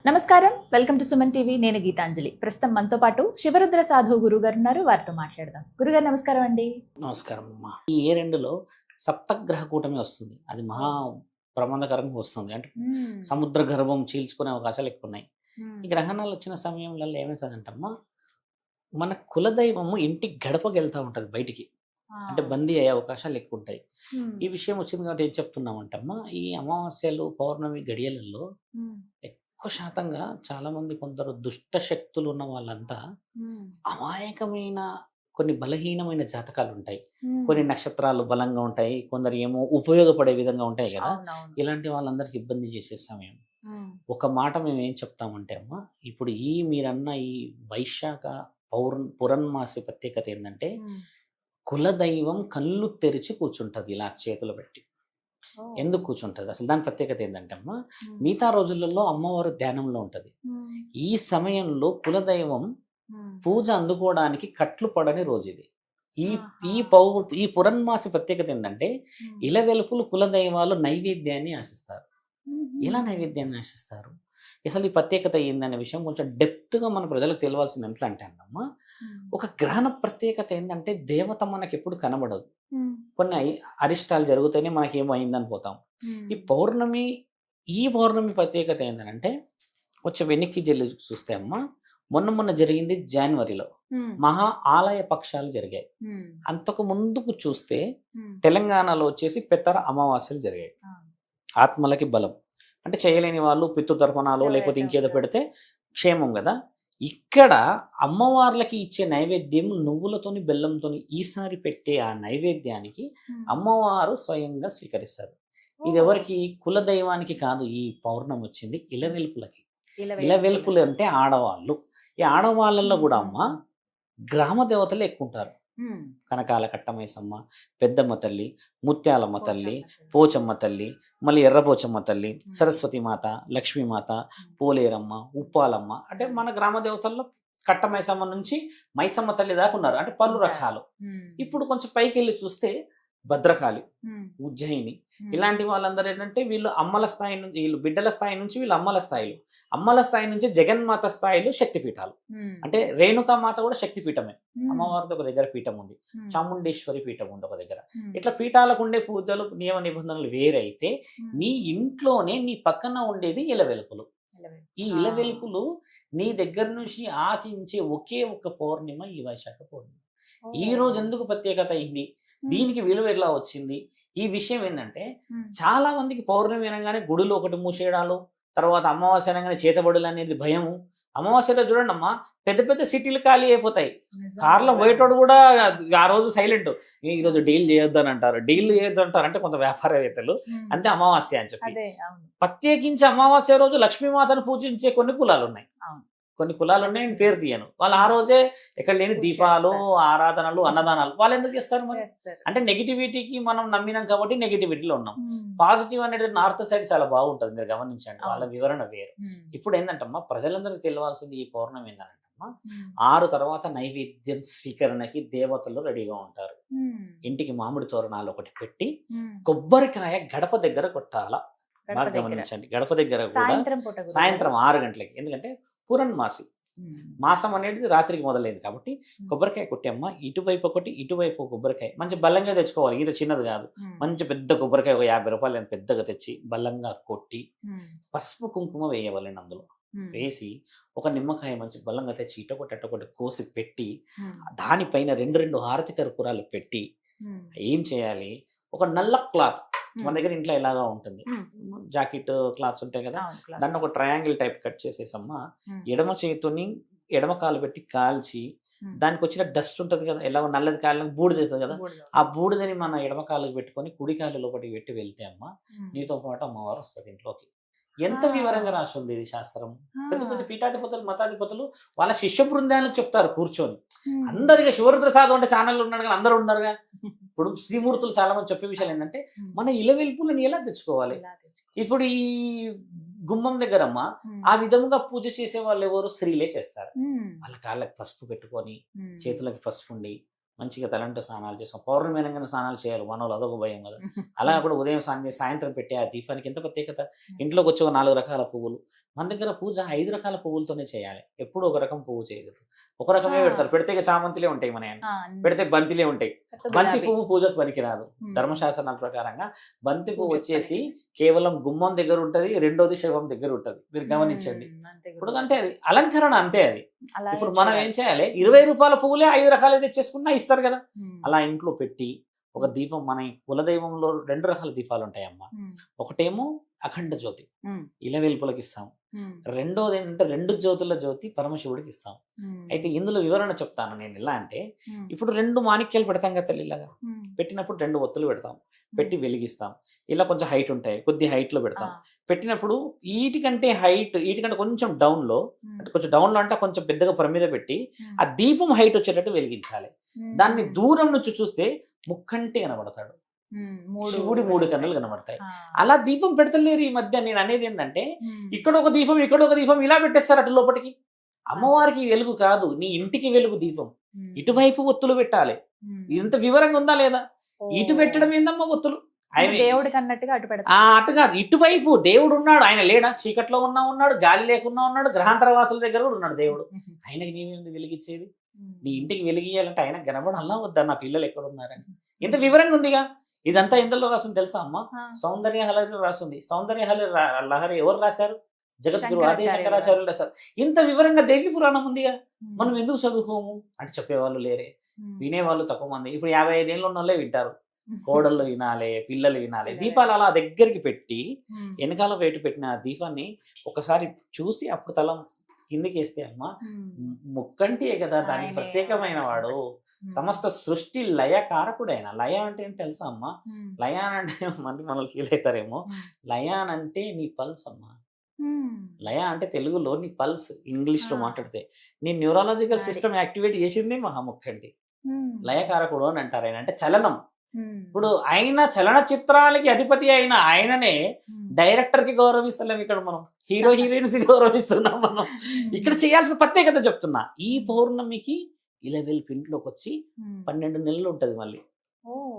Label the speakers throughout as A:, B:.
A: నమస్కారం, welcome to Suman TV. నేను గీతాంజలి. ప్రస్తుతం మనతో పాటు శివరుద్ర సాధు గురువు గారు ఉన్నారు. వారితో మాట్లాడదాం. గురుగారు నమస్కారం అండి.
B: నమస్కారం అమ్మా. ఈ ఏరెండులో సప్తగ్రహ కూటమి వస్తుంది. అది మహా ప్రమాదకరంగా వస్తుంది. అంటే సముద్ర గర్భం చీల్చుకునే అవకాశాలు ఎక్కువ ఉన్నాయి. ఈ గ్రహణాలు వచ్చిన సమయంలో ఏమవుతుందంటమ్మా, మన కులదైవము ఇంటి గడపకి వెళ్తూ ఉంటుంది బయటికి. అంటే బందీ అయ్యే అవకాశాలు ఎక్కువ ఉంటాయి. ఈ విషయం వచ్చింది కాబట్టి ఏం చెప్తున్నామంటమ్మా, ఈ అమావాస్యలు పౌర్ణమి గడియలలో ఎక్కువ శాతంగా చాలా మంది కొందరు దుష్ట శక్తులు ఉన్న వాళ్ళంతా అమాయకమైన కొన్ని బలహీనమైన జాతకాలు ఉంటాయి. కొన్ని నక్షత్రాలు బలంగా ఉంటాయి, కొందరు ఏమో ఉపయోగపడే విధంగా ఉంటాయి కదా. ఇలాంటి వాళ్ళందరికి ఇబ్బంది చేసే సమయం. ఒక మాట మేము ఏం చెప్తామంటే అమ్మా, ఇప్పుడు మీరన్న ఈ వైశాఖ పురన్మాసి ప్రత్యేకత ఏంటంటే, కులదైవం కళ్ళు తెరిచి కూర్చుంటది ఇలా చేతులు పెట్టి. ఎందుకు కూర్చుంటది అసలు? దాని ప్రత్యేకత ఏంటంటే అమ్మా, మిగతా రోజులలో అమ్మవారు ధ్యానంలో ఉంటది. ఈ సమయంలో కులదైవం పూజ అందుకోవడానికి కట్లు పడని రోజు ఇది. ఈ పురన్మాసి ప్రత్యేకత ఏంటంటే, ఇలవెలుపులు కులదైవాలు నైవేద్యాన్ని ఆశిస్తారు. ఎలా నైవేద్యాన్ని ఆశిస్తారు? అసలు ఈ ప్రత్యేకత ఏందనే విషయం కొంచెం డెప్త్గా మన ప్రజలకు తెలియాల్సింది. ఎట్లా అంటే అన్నమ్మా, ఒక గ్రహణ ప్రత్యేకత ఏంటంటే, దేవత మనకి ఎప్పుడు కనబడదు. కొన్ని అరిష్టాలు జరుగుతూనే మనకి ఏమో అయిందని పోతాం. ఈ పౌర్ణమి ప్రత్యేకత ఏంటంటే, కొంచెం వెనక్కి జల్లి చూస్తే అమ్మా, మొన్న జరిగింది జనవరిలో మహా ఆలయ పక్షాలు జరిగాయి. అంతకు ముందుకు చూస్తే తెలంగాణలో వచ్చేసి పెత్తర అమావాస్యలు జరిగాయి. ఆత్మలకి బలం అంటే చేయలేని వాళ్ళు పితృతర్పణాలు లేకపోతే ఇంకేదో పెడితే క్షేమం కదా. ఇక్కడ అమ్మవార్లకి ఇచ్చే నైవేద్యం నువ్వులతోని బెల్లంతోని ఈసారి పెట్టే ఆ నైవేద్యానికి అమ్మవారు స్వయంగా స్వీకరిస్తారు. ఇది ఎవరికి? కులదైవానికి కాదు. ఈ పౌర్ణమి వచ్చింది ఇలవెల్పులకి. ఇలవెల్పులు అంటే ఆడవాళ్ళు. ఈ ఆడవాళ్ళల్లో కూడా అమ్మ గ్రామ దేవతలు ఎక్కువ ఉంటారు. కనకాల కట్టమైసమ్మ, పెద్దమ్మ తల్లి, ముత్యాలమ్మ తల్లి, పోచమ్మ తల్లి, మళ్ళీ ఎర్రపోచమ్మ తల్లి, సరస్వతి మాత, లక్ష్మీమాత, పోలేరమ్మ, ఉప్పాలమ్మ. అంటే మన గ్రామ దేవతల్లో కట్టమైసమ్మ నుంచి మైసమ్మ తల్లి దాకా ఉన్నారు. అంటే పలు రకాలు. ఇప్పుడు కొంచెం పైకి వెళ్ళి చూస్తే భద్రకాళి, ఉజ్జయిని, ఇలాంటి వాళ్ళందరూ ఏంటంటే వీళ్ళు అమ్మల స్థాయి నుంచి, వీళ్ళు బిడ్డల స్థాయి నుంచి వీళ్ళు అమ్మల స్థాయి నుంచి జగన్మాత స్థాయిలో శక్తిపీఠాలు. అంటే రేణుకామాత కూడా శక్తిపీఠమే. అమ్మవారిది ఒక దగ్గర పీఠం ఉంది, చాముండేశ్వరి పీఠం ఉంది ఒక దగ్గర. ఇట్లా పీఠాలకు ఉండే పూజలు నియమ నిబంధనలు వేరైతే, నీ ఇంట్లోనే నీ పక్కన ఉండేది ఇలవెలుపులు. ఈ ఇలవెలుపులు నీ దగ్గర నుంచి ఆశించే ఒకే ఒక్క పౌర్ణిమ ఈ వైశాఖ పౌర్ణిమ. ఈ రోజు ఎందుకు ప్రత్యేకత అయింది, దీనికి విలువ ఎట్లా వచ్చింది? ఈ విషయం ఏంటంటే, చాలా మందికి పౌర్ణమి అనగానే గుడిలో ఒకటి మూసేయడాలు, తర్వాత అమావాస్య అనగానే చేతబడులు అనేది భయము. అమావాస్యలో చూడండి అమ్మా, పెద్ద పెద్ద సిటీలు ఖాళీ అయిపోతాయి. కార్లో పోయేటోడు కూడా ఆ రోజు సైలెంట్. ఈరోజు డీల్ చేయొద్దు అని అంటారు. డీల్ చేయొద్దు అంటారు అంటే కొంత వ్యాపారవేత్తలు. అంతే అమావాస్య అని చెప్పి. ప్రత్యేకించి అమావాస్య రోజు లక్ష్మీమాతను పూజించే కొన్ని కులాలు ఉన్నాయి. నేను పేరు తీయను. వాళ్ళు ఆ రోజే ఎక్కడ లేని దీపాలు, ఆరాధనలు, అన్నదానాలు వాళ్ళు ఎందుకు చేస్తారు మరి? అంటే నెగిటివిటీకి మనం నమ్మినాం కాబట్టి నెగిటివిటీలో ఉన్నాం. పాజిటివ్ అనేది నార్త్ సైడ్ చాలా బాగుంటుంది, మీరు గమనించండి. వాళ్ళ వివరణ వేరు. ఇప్పుడు ఏంటంటమ్మా, ప్రజలందరికీ తెలియాల్సింది ఈ పౌర్ణమి ఏంటంటమ్మా, 6 తర్వాత నైవేద్యం స్వీకరణకి దేవతలు రెడీగా ఉంటారు. ఇంటికి మామిడి తోరణాలు ఒకటి పెట్టి కొబ్బరికాయ గడప దగ్గర కొట్టాల. బాగా గమనించండి. గడప దగ్గర కూడా సాయంత్రం 6 గంటలకి. ఎందుకంటే పురన్మాసి మాసం అనేది రాత్రికి మొదలైంది కాబట్టి కొబ్బరికాయ కొట్టేమ్మ, ఇటువైపు ఒకటి ఇటువైపు కొబ్బరికాయ మంచి బలంగా తెచ్చుకోవాలి. ఇంత చిన్నది కాదు, మంచి పెద్ద కొబ్బరికాయ ఒక 50 రూపాయలు పెద్దగా తెచ్చి బలంగా కొట్టి పసుపు కుంకుమ వేయవాలండి. అందులో వేసి ఒక నిమ్మకాయ మంచి బలంగా తెచ్చి ఇటొకటి కోసి పెట్టి దానిపైన 2 హారతి కర్పూరాలు పెట్టి ఏం చేయాలి, ఒక నల్ల క్లాత్ మన దగ్గర ఇంట్లో ఎలాగా ఉంటుంది, జాకెట్ క్లాత్స్ ఉంటాయి కదా, దాన్ని ఒక ట్రయాంగిల్ టైప్ కట్ చేసేసమ్మా, ఎడమ చేతిని ఎడమ కాలు పెట్టి కాల్చి దానికి వచ్చిన డస్ట్ ఉంటుంది కదా, ఎలా నల్లది కాళ్ళకి బూడిద అవుతుంది కదా, ఆ బూడిదని మన ఎడమ కాళ్ళకి పెట్టుకొని కుడి కాళ్ళు లోపలికి పెట్టి వెళ్తే అమ్మ నీతో పాటు అమ్మవారు వస్తుంది ఇంట్లోకి. ఎంత వివరంగా రాసి ఉంది ఇది శాస్త్రం. పెద్ద పెద్ద పీఠాధిపతులు, మతాధిపతులు వాళ్ళ శిష్య బృందాలకు చెప్తారు కూర్చొని. అందరిగా శివరుద్ర సాధు అంటే ఛానల్ ఉన్నాడు కానీ అందరూ ఉన్నారుగా. ఇప్పుడు శ్రీమూర్తులు చాలా మంది చెప్పే విషయాలు ఏంటంటే, మన ఇలవెల్పులను ఎలా తెచ్చుకోవాలి. ఇప్పుడు ఈ గుమ్మం దగ్గరమ్మ ఆ విధముగా పూజ చేసే వాళ్ళు ఎవరు? స్త్రీలే చేస్తారు. వాళ్ళ కాళ్ళకి పసుపు పెట్టుకొని, చేతులకి పసుపు ఉండి, మంచిగా తలంటు స్నానాలు చేస్తాం. పౌర్ణమి అనగానే స్నానాలు చేయాలి మనోళ్ళు, అదొక భయం కదా. అలా కూడా ఉదయం స్నానం చేసి సాయంత్రం పెట్టే ఆ దీపానికి ఎంత ప్రత్యేకత. ఇంట్లోకి వచ్చి ఒక 4 రకాల పువ్వులు. మన దగ్గర పూజ 5 రకాల పువ్వులతోనే చేయాలి. ఎప్పుడు ఒక రకం పువ్వు చేయకూడదు. ఒక రకమే పెడతారు. పెడితే ఇక చామంతిలే ఉంటాయి మన ఆయన. పెడితే బంతిలే ఉంటాయి. బంతి పువ్వు పూజకు పనికిరాదు. ధర్మశాస్త్రాల ప్రకారంగా బంతి పువ్వు వచ్చేసి కేవలం గుమ్మం దగ్గర ఉంటది, రెండోది శవం దగ్గర ఉంటది. మీరు గమనించండి. ఇప్పుడు అంటే అది అలంకరణ అంతే. అది ఇప్పుడు మనం ఏం చేయాలి, 20 రూపాయల పువ్వులే 5 రకాలు తెచ్చేసుకున్నా ఇస్తారు కదా. అలా ఇంట్లో పెట్టి ఒక దీపం, మన కులదైవంలో 2 రకాల దీపాలు ఉంటాయమ్మా. ఒకటేమో అఖండ జ్యోతి, ఇలవెల్పులకి ఇస్తాము. రెండోది ఏంటంటే 2 జ్యోతుల జ్యోతి పరమశివుడికి ఇస్తాం. అయితే ఇందులో వివరణ చెప్తాను నేను. ఎలా అంటే ఇప్పుడు 2 మాణిక్యాలు పెడతాం కదా తల్లిలాగా, పెట్టినప్పుడు 2 ఒత్తులు పెడతాం, పెట్టి వెలిగిస్తాం. ఇలా కొంచెం హైట్ ఉంటాయి, కొద్ది హైట్ లో పెడతాం. పెట్టినప్పుడు వీటికంటే కొంచెం డౌన్ లో, అంటే కొంచెం డౌన్ లో అంటే కొంచెం పెద్దగా పొర మీద పెట్టి ఆ దీపం హైట్ వచ్చేటట్టు వెలిగించాలి. దాన్ని దూరం నుంచి చూస్తే ముక్కంటి కనబడతాడు, శివుడి 3 కన్నులు కనబడతాయి. అలా దీపం పెడతలేరు ఈ మధ్య. నేను అనేది ఏంటంటే ఇక్కడ ఒక దీపం, ఇక్కడ ఒక దీపం, ఇలా పెట్టేస్తారు అటు లోపలికి. అమ్మవారికి వెలుగు కాదు, నీ ఇంటికి వెలుగు దీపం. ఇటువైపు ఒత్తులు పెట్టాలి. ఇంత వివరంగా ఉందా లేదా? ఇటు పెట్టడం ఏందమ్మా ఒత్తులు?
A: దేవుడికి అన్నట్టుగా అటు పెడతా.
B: అటు కాదు, ఇటువైపు దేవుడు ఉన్నాడు. ఆయన లేడా? చీకట్లో ఉన్నాడు, గాలి లేకున్నా ఉన్నాడు, గ్రహాంతర వాసుల దగ్గర కూడా ఉన్నాడు దేవుడు. ఆయనకి నీవేంది వెలిగించేది? నీ ఇంటికి వెలిగియాలంటే ఆయన కనబడాలా వద్దా, నా పిల్లలు ఎక్కడ ఉన్నారని? ఇంత వివరంగా ఉందిగా. ఇదంతా ఎందులో రాసింది తెలుసా అమ్మా? సౌందర్య లహరి రాసింది. సౌందర్య లహరి ఎవరు రాశారు? జగద్గురు ఆది శంకరాచార్యులు రాశారు. ఇంత వివరంగా దేవి పురాణం ఉందిగా. మనం ఎందుకు చదువుకోము అంటే చెప్పేవాళ్ళు లేరే, వినేవాళ్ళు తక్కువ మంది. ఇప్పుడు 55 ఏళ్ళు ఉన్న వాళ్ళే వింటారు. కోడళ్ళు వినాలి, పిల్లలు వినాలి. దీపాలు అలా దగ్గరికి పెట్టి వెనకాల పెట్టిన దీపాన్ని ఒకసారి చూసి అప్పుడు తలం కిందికి వేస్తే అమ్మ, ముక్కంటియే కదా దానికి ప్రత్యేకమైన వాడు. సమస్త సృష్టి లయ కారకుడైన. లయ అంటే ఏం తెలుసా అమ్మా? లయాన్ అంటే మనల్ని ఫీల్ అవుతారేమో. లయాన్ అంటే నీ పల్స్ అమ్మా. లయ అంటే తెలుగులో నీ పల్స్, ఇంగ్లీష్ లో మాట్లాడితే నీ న్యూరాలజికల్ సిస్టమ్ యాక్టివేట్ చేసింది మహాముఖండి. లయకారకుడు అని అంటారు. ఆయన అంటే చలనం. ఇప్పుడు ఆయన చలనచిత్రాలకి అధిపతి అయిన ఆయననే డైరెక్టర్ కి గౌరవిస్తలేం. ఇక్కడ మనం హీరో హీరోయిన్స్ కి గౌరవిస్తున్నాం. మనం ఇక్కడ చేయాల్సిన ప్రత్యేకత చెప్తున్నా. ఈ పౌర్ణమికి ఇలవెల్పు ఇంట్లోకి వచ్చి 12 నెలలు ఉంటది. మళ్ళీ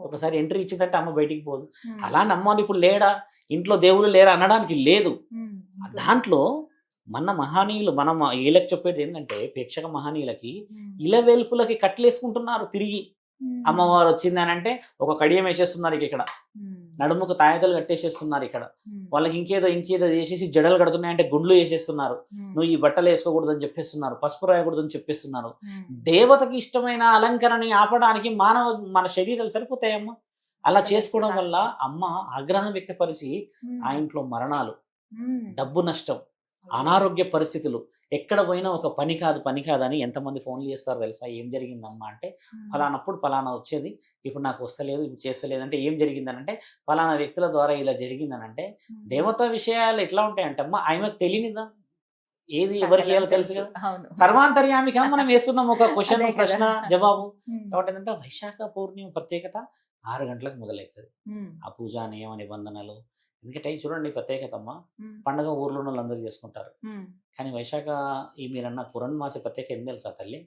B: ఒకసారి ఎంట్రీ ఇచ్చిందంటే అమ్మ బయటికి పోదు. అలా నమ్మాలి. ఇప్పుడు లేడా ఇంట్లో దేవుడు లేరా అనడానికి లేదు. దాంట్లో మన మహనీయులు, మనం వీళ్ళకి చెప్పేది ఏంటంటే ప్రేక్షక మహనీయులకి ఇలవెల్పులకి కట్లేసుకుంటున్నారు తిరిగి. అమ్మవారు వచ్చింది అని అంటే ఒక కడియం వేసేస్తున్నారు ఇక్కడ, నడుముకు తాయతలు కట్టేసేస్తున్నారు ఇక్కడ. వాళ్ళకి ఇంకేదో చేసేసి జడలు కడుతున్నాయంటే గుండ్లు వేసేస్తున్నారు. నువ్వు ఈ బట్టలు వేసుకోకూడదు అని చెప్పేస్తున్నారు, పసుపు రాయకూడదు అని చెప్పేస్తున్నారు. దేవతకి ఇష్టమైన అలంకరణని ఆపడానికి మన శరీరాలు సరిపోతాయమ్మా. అలా చేసుకోవడం వల్ల అమ్మ ఆగ్రహం వ్యక్తపరిచి ఆ ఇంట్లో మరణాలు, డబ్బు నష్టం, అనారోగ్య పరిస్థితులు, ఎక్కడ పోయినా ఒక పని కాదు అని ఎంతమంది ఫోన్లు చేస్తారు తెలుసా? ఏం జరిగిందమ్మా అంటే ఫలానప్పుడు ఫలానా వచ్చేది, ఇప్పుడు నాకు వస్తలేదు, ఇప్పుడు చేస్తలేదు అంటే ఏం జరిగిందనంటే ఫలానా వ్యక్తుల ద్వారా ఇలా జరిగిందనంటే. దేవతా విషయాలు ఎట్లా ఉంటాయంటే అమ్మా, ఆమెకు తెలియనిదా ఏది ఎవరికి చేయాలో తెలుసు కదా. సర్వాంతర్యామిగా మనం వేస్తున్నాం ఒక క్వశ్చన్, ప్రశ్న జవాబు. కాబట్టి ఏంటంటే వైశాఖ పౌర్ణమి ప్రత్యేకత 6 గంటలకు మొదలవుతుంది. ఆ పూజా నియమ నిబంధనలు, ఎందుకంటే చూడండి ప్రత్యేకత అమ్మ. పండగ ఊర్లో ఉన్న అందరూ చేసుకుంటారు, కానీ వైశాఖ ఈ మీరన్న పురణ్మాసి ప్రత్యేకత ఏం తెలుసా తల్లి?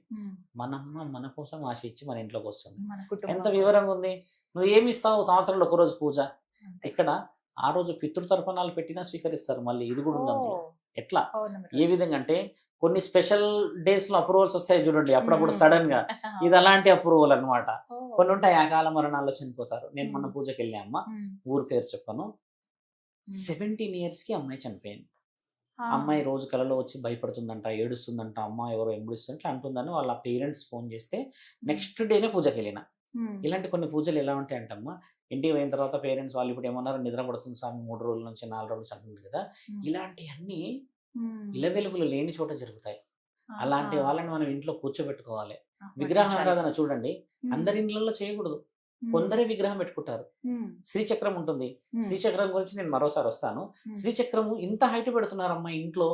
B: మనమ్మ మన కోసం ఆశించి మన ఇంట్లోకి వస్తుంది. ఎంత వివరంగా ఉంది. నువ్వు ఏమి ఇస్తావు? సంవత్సరంలో ఒక రోజు పూజ. ఇక్కడ ఆ రోజు పితృతర్పణాలు పెట్టినా స్వీకరిస్తారు. మళ్ళీ ఇది కూడా ఉంది అందులో. ఎట్లా, ఏ విధంగా అంటే కొన్ని స్పెషల్ డేస్ లో అప్రూవల్స్ వస్తాయి చూడండి, అప్పుడప్పుడు సడన్ గా. ఇది అలాంటి అప్రూవల్ అన్నమాట. కొన్ని ఉంటాయి అకాల మరణాల్లో చనిపోతారు. నేను మొన్న పూజకి వెళ్ళా అమ్మ, ఊరు పేరు చెప్పను. 17 years కి అమ్మాయి చనిపోయింది. అమ్మాయి రోజు కలలో వచ్చి భయపడుతుందంట, ఏడుస్తుందంట, అమ్మ ఎవరో ఎంబడిస్తుంటే అంటుందని వాళ్ళ పేరెంట్స్ ఫోన్ చేస్తే నెక్స్ట్ డేనే పూజకి వెళ్ళిన. ఇలాంటి కొన్ని పూజలు ఎలా ఉంటాయంటమ్మా, ఇంటికి పోయిన తర్వాత పేరెంట్స్ వాళ్ళు ఇప్పుడు ఏమన్నారు, నిద్ర పడుతుంది స్వామి 3 రోజుల నుంచి 4 రోజులు చంపుతుంది కదా. ఇలాంటివన్నీ ఇలవెలుపులు లేని చోట జరుగుతాయి. అలాంటి వాళ్ళని మనం ఇంట్లో కూర్చోబెట్టుకోవాలి. విగ్రహారాధన చూడండి, అందరి ఇంట్లో చేయకూడదు. కొందరే విగ్రహం పెట్టుకుంటారు. శ్రీచక్రం ఉంటుంది. శ్రీచక్రం గురించి నేను మరోసారి వస్తాను. శ్రీచక్రము ఇంత హైట్ పెడుతున్నారమ్మా ఇంట్లో.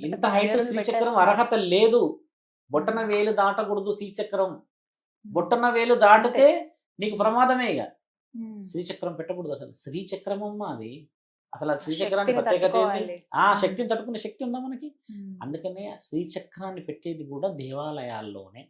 B: ఇంత హైట్ శ్రీచక్రం అర్హత లేదు. బొట్టన వేలు దాటకూడదు శ్రీచక్రం. బొట్టన వేలు దాటితే నీకు ప్రమాదమే. ఇక శ్రీచక్రం పెట్టకూడదు అసలు. శ్రీచక్రం అమ్మ అది. అసలు ఆ శ్రీచక్రానికి ప్రత్యేకత ఏంటి? శక్తిని తట్టుకునే శక్తి ఉందా మనకి? అందుకనే శ్రీచక్రాన్ని పెట్టేది కూడా దేవాలయాల్లోనే.